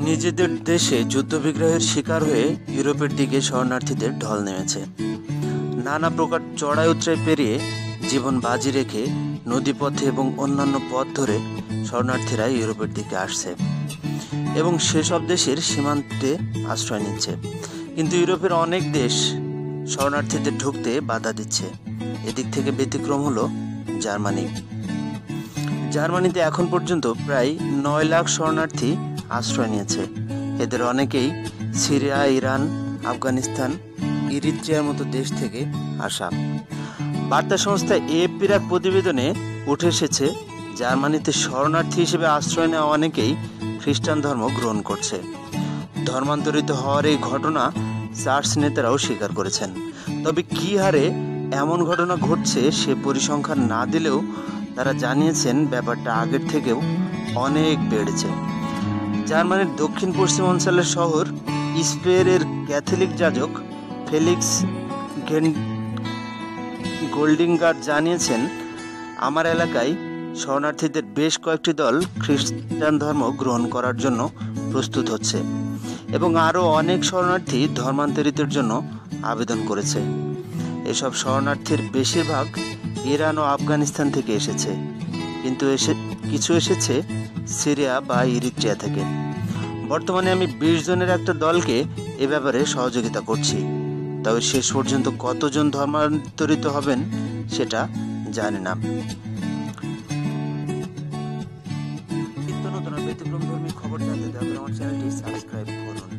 নিজেদের দেশে যুদ্ধবিগ্রহের শিকার হয়ে ইউরোপের দিকে শরণার্থীদের ঢল নেমেছে। নানা প্রকার চড়াই উতরাই পেরিয়ে জীবন বাজি রেখে নদীপথে এবং অন্যান্য পথ ধরে শরণার্থীরা ইউরোপের দিকে আসছে এবং সেসব দেশের সীমান্তে আশ্রয় নিচ্ছে। কিন্তু ইউরোপের অনেক দেশ শরণার্থীদের ঢুকতে বাধা দিচ্ছে। এদিক থেকে ব্যতিক্রম হলো জার্মানি। জার্মানিতে এখন পর্যন্ত প্রায় 9 লাখ শরণার্থী আশ্রয় নিয়েছে। এদের অনেকেই সিরিয়া, ইরান, আফগানিস্তান, ইরিত্রিয়ার মতো দেশ থেকে আসা। বার্তা সংস্থা এএফপির এক প্রতিবেদনে উঠে এসেছে, জার্মানিতে শরণার্থী হিসেবে আশ্রয় নেওয়া অনেকেই খ্রিস্টান ধর্ম গ্রহণ করছে। ধর্মান্তরিত হওয়ার এই ঘটনা চার্চ নেতারাও স্বীকার করেছেন। তবে কী হারে এমন ঘটনা ঘটছে সে পরিসংখ্যান না দিলেও তারা জানিয়েছেন ব্যাপারটা আগের থেকেও অনেক বেড়েছে। জার্মানির দক্ষিণ পশ্চিম অঞ্চলের শহর স্পেয়ের ক্যাথলিক যাজক ফেলিক্স গোল্ডিঙ্গার জানিয়েছেন, আমার এলাকায় শরণার্থীদের বেশ কয়েকটি দল খ্রিস্টান ধর্ম গ্রহণ করার জন্য প্রস্তুত হচ্ছে এবং আরও অনেক শরণার্থী ধর্মান্তরিতের জন্য আবেদন করেছে। এসব শরণার্থীর বেশিরভাগ ইরান ও আফগানিস্তান থেকে এসেছে, কিন্তু কিছু এসেছে সিরিয়া বা ইরিত্রিয়া থেকে। বর্তমানে আমি 20 জনের একটা দলকে এ ব্যাপারে সহযোগিতা করছি। তবে শেষ পর্যন্ত কতজন ধর্মান্তরিত হবেন সেটা জানি না। নিত্য নতুন ব্যতিক্রমধর্মী খবর জানতে আমার চ্যানেলটি সাবস্ক্রাইব করুন।